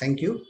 Thank you.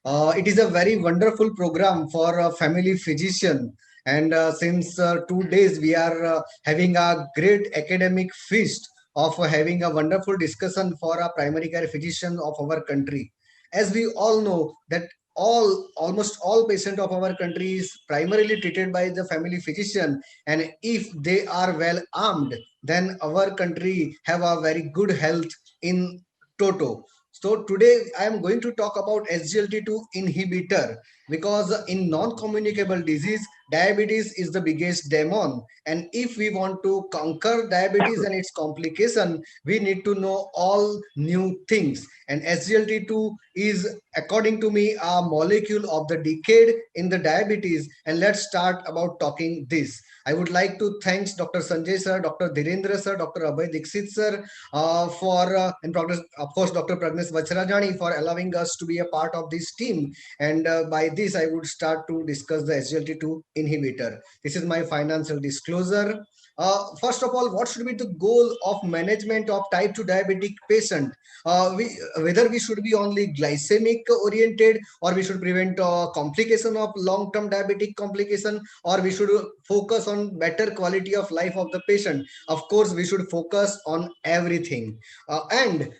It is a very wonderful program for a family physician. And since 2 days, we are having a great academic feast of having a wonderful discussion for a primary care physician of our country. As we all know that almost all patients of our country is primarily treated by the family physician, and if they are well armed, then our country have a very good health in toto. So today I am going to talk about SGLT2 inhibitor, because in non-communicable disease, diabetes is the biggest demon. And if we want to conquer diabetes and its complication, we need to know all new things. And SGLT2 is, according to me, a molecule of the decade in the diabetes. And let's start about talking this. I would like to thanks Dr. Sanjay sir, Dr. Dhirendra sir, Dr. Abhay Dixit sir, and of course Dr. Pragnesh Vachrajani for allowing us to be a part of this team. And by this, I would start to discuss the SGLT2 inhibitor. This is my financial disclosure. First of all, what should be the goal of management of type 2 diabetic patient? Whether we should be only glycemic oriented, or we should prevent complication of long-term diabetic complication, or we should focus on better quality of life of the patient. Of course, we should focus on everything. And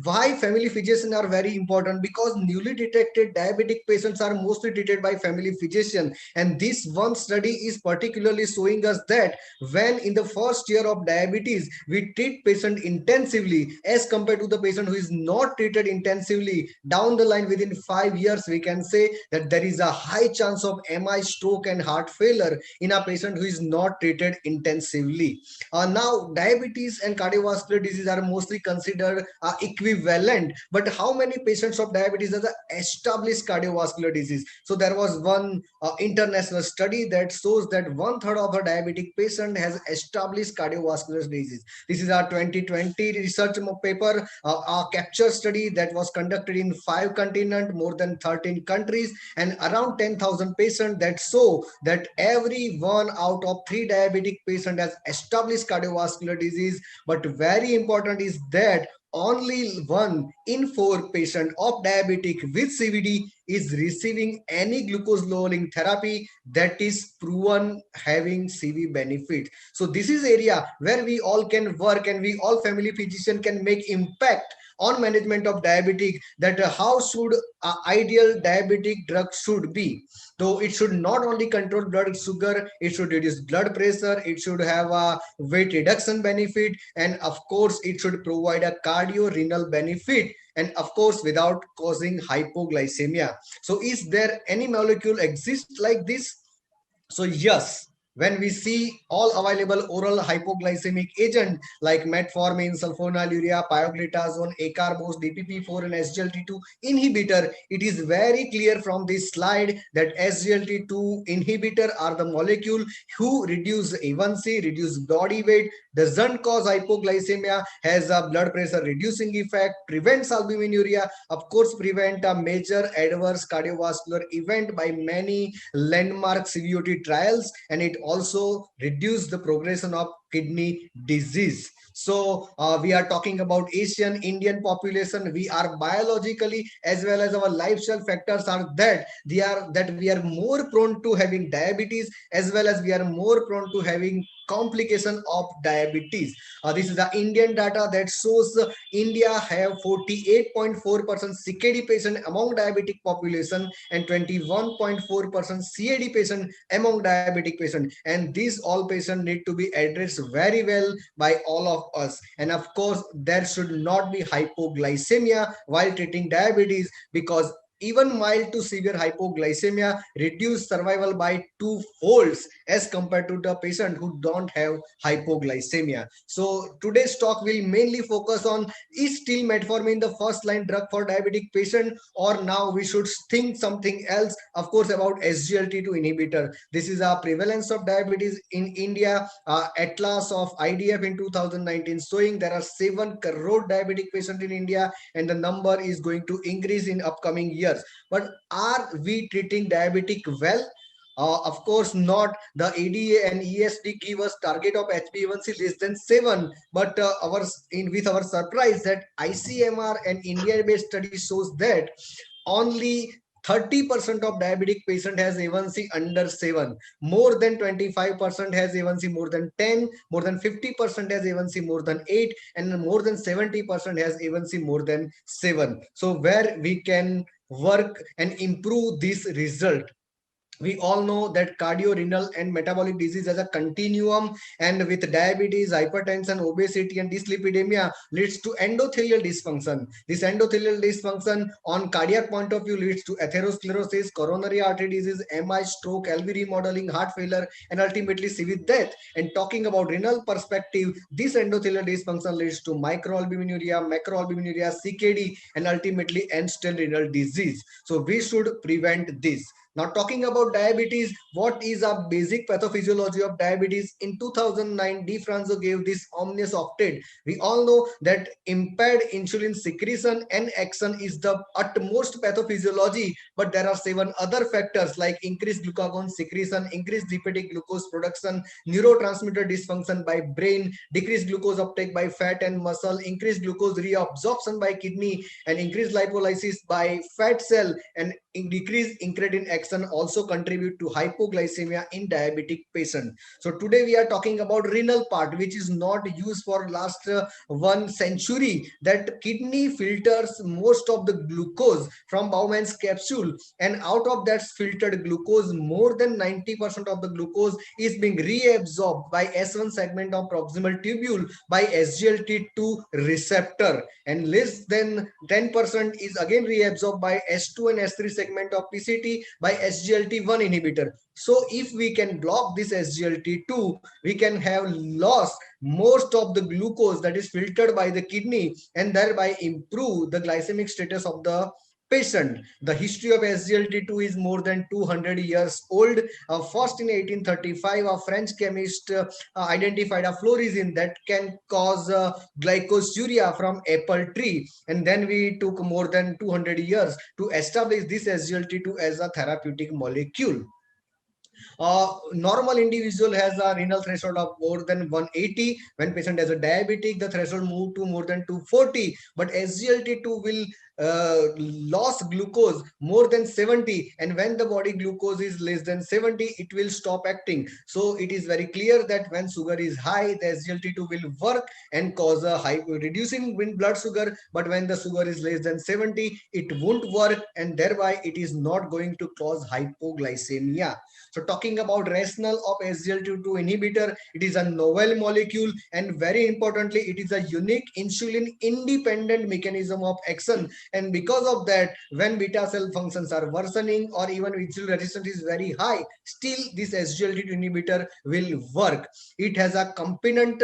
why family physicians are very important? Because newly detected diabetic patients are mostly treated by family physician, and this one study is particularly showing us that when in the first year of diabetes we treat patient intensively as compared to the patient who is not treated intensively, down the line within 5 years we can say that there is a high chance of MI, stroke and heart failure in a patient who is not treated intensively. Now, diabetes and cardiovascular disease are mostly considered equivalent, but how many patients of diabetes has a established cardiovascular disease? So there was one international study that shows that one third of a diabetic patient has established cardiovascular disease. This is our 2020 research paper, a capture study that was conducted in 5 continents, more than 13 countries, and around 10,000 patients, that show that every 1 out of 3 diabetic patient has established cardiovascular disease. But very important is that only 1 in 4 patient of diabetic with CVD is receiving any glucose lowering therapy that is proven having CV benefit. So this is area where we all can work, and we all family physician can make impact on management of diabetic, that how should ideal diabetic drug should be. So it should not only control blood sugar, it should reduce blood pressure, it should have a weight reduction benefit, and of course it should provide a cardio-renal benefit, and of course without causing hypoglycemia. So is there any molecule exist like this? So yes, when we see all available oral hypoglycemic agent like metformin, sulfonylurea, pioglitazone, acarbose, DPP4 and SGLT2 inhibitor, it is very clear from this slide that SGLT2 inhibitor are the molecule who reduce A1C, reduce body weight, doesn't cause hypoglycemia, has a blood pressure reducing effect, prevents albuminuria, of course prevent a major adverse cardiovascular event by many landmark CVOT trials, and it also reduced the progression of kidney disease. So we are talking about Asian Indian population. We are biologically as well as our lifestyle factors are that we are more prone to having diabetes, as well as we are more prone to having complication of diabetes. This is the Indian data that shows India have 48.4% CKD patient among diabetic population and 21.4% CAD patient among diabetic patient, and these all patients need to be addressed very well by all of us. And of course there should not be hypoglycemia while treating diabetes, because even mild to severe hypoglycemia reduce survival by 2 folds as compared to the patient who don't have hypoglycemia. So today's talk will mainly focus on, is still metformin the first line drug for diabetic patient, or now we should think something else, of course about SGLT2 inhibitor. This is a prevalence of diabetes in India, atlas of IDF in 2019 showing there are 7 crore diabetic patients in India, and the number is going to increase in upcoming years. But are we treating diabetic well? Of course, not the ADA and ESD give us target of HbA1c less than 7, but with our surprise that ICMR and India-based study shows that only 30% of diabetic patient has A1C under 7. More than 25% has A1C more than 10, more than 50% has A1C more than 8, and more than 70% has A1C more than 7. So where we can work and improve this result. We all know that cardiorenal and metabolic disease as a continuum, and with diabetes, hypertension, obesity, and dyslipidemia leads to endothelial dysfunction. This endothelial dysfunction on cardiac point of view leads to atherosclerosis, coronary artery disease, MI, stroke, LV remodeling, heart failure, and ultimately CV death. And talking about renal perspective, this endothelial dysfunction leads to microalbuminuria, macroalbuminuria, CKD, and ultimately end-stage renal disease. So we should prevent this. Now, talking about diabetes, what is a basic pathophysiology of diabetes? In 2009, D. Franzo gave this ominous octet. We all know that impaired insulin secretion and action is the utmost pathophysiology, but there are 7 other factors like increased glucagon secretion, increased hepatic glucose production, neurotransmitter dysfunction by brain, decreased glucose uptake by fat and muscle, increased glucose reabsorption by kidney, and increased lipolysis by fat cell, and decreased incretin action also contribute to hypoglycemia in diabetic patient. So today we are talking about renal part, which is not used for last 1 century. That kidney filters most of the glucose from Bowman's capsule, and out of that filtered glucose, more than 90% of the glucose is being reabsorbed by S1 segment of proximal tubule by SGLT2 receptor, and less than 10% is again reabsorbed by S2 and S3 segment of PCT by SGLT1 inhibitor. So if we can block this SGLT2, we can have lost most of the glucose that is filtered by the kidney and thereby improve the glycemic status of the patient. The history of SGLT2 is more than 200 years old. First in 1835, a French chemist identified a fluorescein that can cause glycosuria from apple tree. And then we took more than 200 years to establish this SGLT2 as a therapeutic molecule. Normal individual has a renal threshold of more than 180. When patient has a diabetic, the threshold move to more than 240. But SGLT2 will loss glucose more than 70, and when the body glucose is less than 70, it will stop acting. So it is very clear that when sugar is high, the SGLT2 will work and cause a high reducing blood sugar, but when the sugar is less than 70, it won't work, and thereby it is not going to cause hypoglycemia. So talking about rationale of SGLT2 inhibitor, it is a novel molecule, and very importantly, it is a unique insulin independent mechanism of action. And because of that, when beta cell functions are worsening or even insulin resistance is very high, still this SGLT2 inhibitor will work. It has a component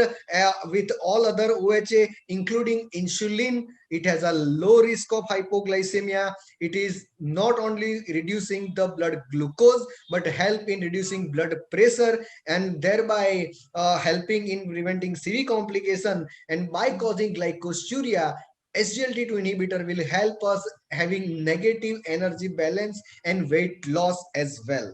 with all other OHA, including insulin. It has a low risk of hypoglycemia. It is not only reducing the blood glucose, but help in reducing blood pressure, and thereby helping in preventing CV complication. And by causing glycosuria, SGLT2 inhibitor will help us having negative energy balance and weight loss as well.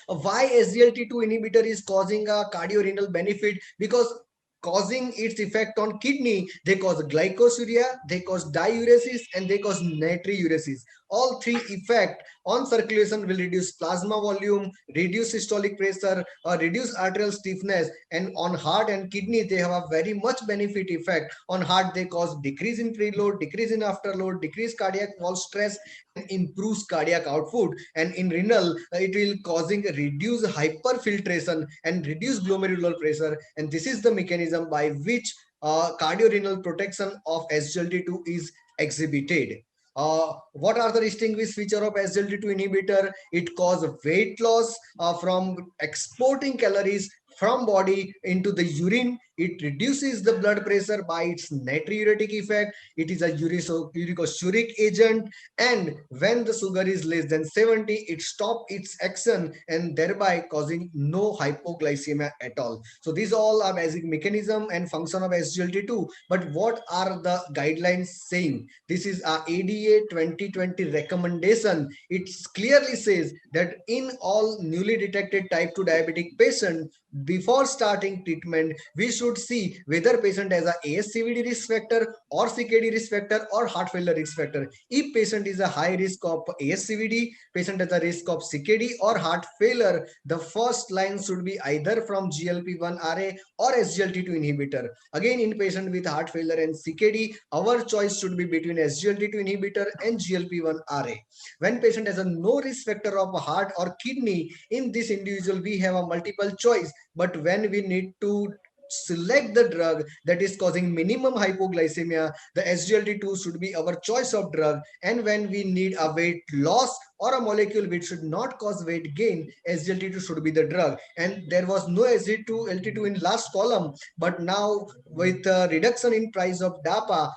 Why SGLT2 inhibitor is causing a cardiorenal benefit? Because causing its effect on kidney, they cause glycosuria, they cause diuresis, and they cause natriuresis. All three effect on circulation will reduce plasma volume, reduce systolic pressure, or reduce arterial stiffness. And on heart and kidney, they have a very much benefit effect. On heart, they cause decrease in preload, decrease in afterload, decrease cardiac wall stress, and improves cardiac output. And in renal, it will causing reduce hyperfiltration and reduce glomerular pressure. And this is the mechanism by which cardiorenal protection of SGLT2 is exhibited. What are the distinguished feature of SGLT2 inhibitor? It causes weight loss from exporting calories from body into the urine, It reduces the blood pressure by its natriuretic effect. It is a uricosuric agent, and when the sugar is less than 70, it stops its action and thereby causing no hypoglycemia at all. So these all are basic mechanism and function of SGLT2. But what are the guidelines saying? This is a ADA 2020 recommendation. It clearly says that in all newly detected type 2 diabetic patient, before starting treatment, we should see whether patient has a ASCVD risk factor or CKD risk factor or heart failure risk factor. If patient is a high risk of ASCVD, patient has a risk of CKD or heart failure, the first line should be either from GLP-1 RA or SGLT2 inhibitor. Again, in patient with heart failure and CKD, our choice should be between SGLT2 inhibitor and GLP-1 RA. When patient has a no risk factor of heart or kidney, in this individual we have a multiple choice. But when we need to select the drug that is causing minimum hypoglycemia, the SGLT2 should be our choice of drug. And when we need a weight loss or a molecule which should not cause weight gain, SGLT2 should be the drug. And there was no SGLT2 LT2 in last column, but now with reduction in price of DAPA,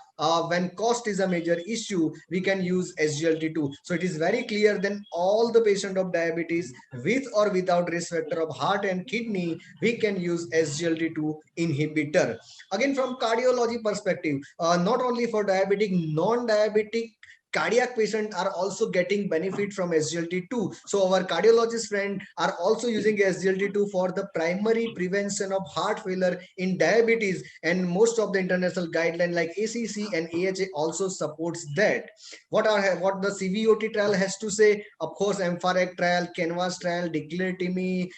when cost is a major issue, we can use SGLT2. So it is very clear then all the patient of diabetes with or without risk factor of heart and kidney, we can use SGLT2 inhibitor. Again, from cardiology perspective, not only for diabetic, non-diabetic cardiac patients are also getting benefit from SGLT2. So our cardiologist friend are also using SGLT2 for the primary prevention of heart failure in diabetes, and most of the international guideline like ACC and AHA also supports that. What the CVOT trial has to say? Of course, MFAREC trial, CANVAS trial, DECLARE-TIMI,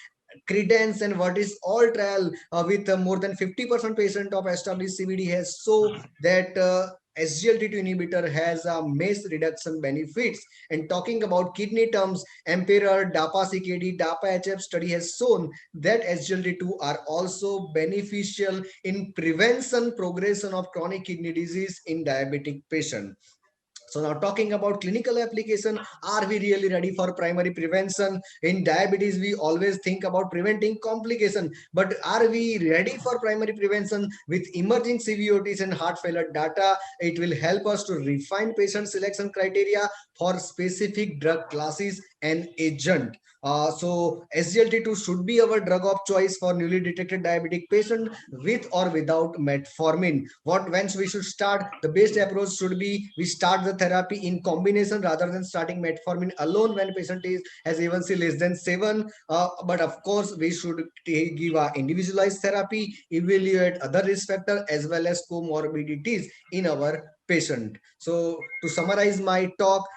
Credence, and what is all trial with more than 50% patient of established CVD has so that SGLT2 inhibitor has a MACE reduction benefits. And talking about kidney terms, Emperor, DAPA CKD, DAPA HF study has shown that SGLT2 are also beneficial in prevention progression of chronic kidney disease in diabetic patient. So now talking about clinical application, are we really ready for primary prevention? In diabetes, we always think about preventing complication, but are we ready for primary prevention? With emerging CVOTs and heart failure data, it will help us to refine patient selection criteria for specific drug classes and agent. So SGLT2 should be our drug of choice for newly detected diabetic patient with or without metformin. Once we should start, the best approach should be we start the therapy in combination rather than starting metformin alone when patient is has A1C less than 7. But of course, we should give a individualized therapy, evaluate other risk factor as well as comorbidities in our patient. So to summarize my talk,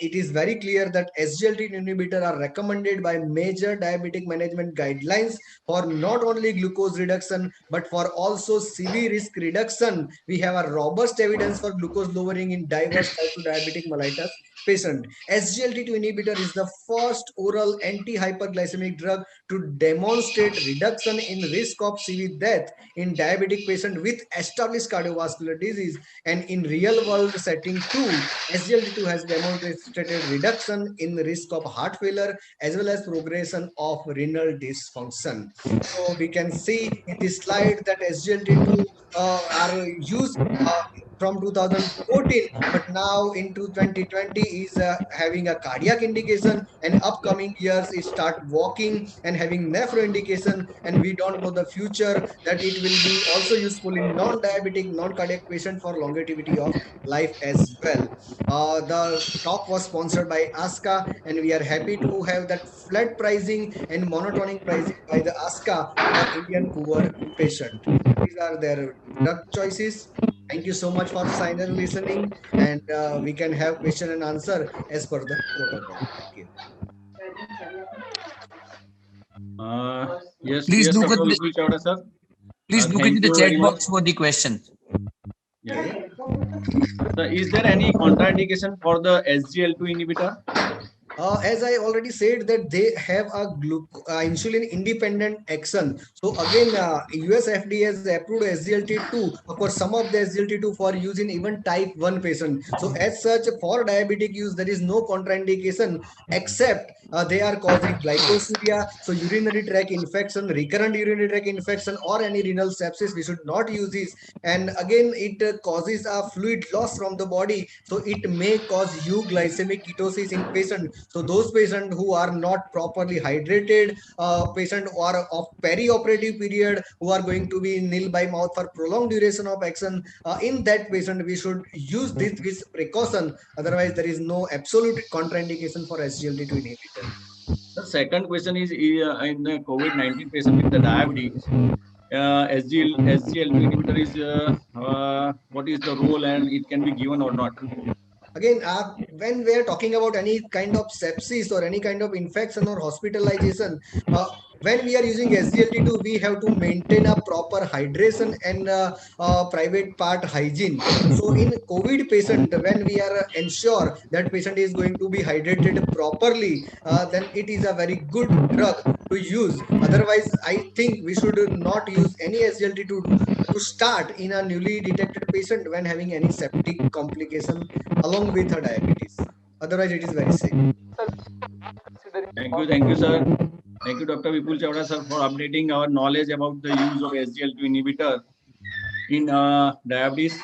it is very clear that SGLT inhibitor are recommended by major diabetic management guidelines for not only glucose reduction but for also CV risk reduction. We have a robust evidence for glucose lowering in diverse type 2 diabetic mellitus patient. SGLT2 inhibitor is the first oral anti-hyperglycemic drug to demonstrate reduction in risk of CV death in diabetic patient with established cardiovascular disease. And in real world setting too, SGLT2 has demonstrated reduction in the risk of heart failure as well as progression of renal dysfunction. So we can see in this slide that SGLT2 are used from 2014, but now into 2020 is having a cardiac indication, and upcoming years it start walking and having nephro indication, and we don't know the future that it will be also useful in non-diabetic, non-cardiac patient for longevity of life as well. The talk was sponsored by ASCA, and we are happy to have that flat pricing and monotonic pricing by the ASCA for Indian poor patient. These are their drug choices. Thank you so much for silent listening, and we can have question and answer as per the protocol. Thank you. Yes, Please yes, look Dr. at the, Vipul Chavda, sir. please look Thank into the you chat very much. box for the question. Yeah. So is there any contraindication for the SGLT2 inhibitor? As I already said that they have a insulin independent action. So again, US FDA has approved SGLT2 for some of the SGLT2 for use in even type 1 patient. So as such, for diabetic use, there is no contraindication except they are causing glycosuria, so urinary tract infection, recurrent urinary tract infection, or any renal sepsis. We should not use this. And again, it causes a fluid loss from the body, so it may cause euglycemic ketosis in patient. So those patients who are not properly hydrated, patient who are of perioperative period, who are going to be nil by mouth for prolonged duration of action, in that patient we should use this with precaution. Otherwise there is no absolute contraindication for SGLT2 inhibitor. The second question is in the COVID-19 patient with the diabetes, SGLT inhibitor is what is the role and it can be given or not? Again, when we are talking about any kind of sepsis or any kind of infection or hospitalization, when we are using SGLT2, we have to maintain a proper hydration and private part hygiene. So in COVID patient, when we are ensure that patient is going to be hydrated properly, then it is a very good drug to use. Otherwise, I think we should not use any SGLT2 to start in a newly detected patient when having any septic complication along with her diabetes. Otherwise, it is very safe. Thank you, sir. Thank you, Dr. Vipul Chavda, sir, for updating our knowledge about the use of SGLT inhibitor in diabetes.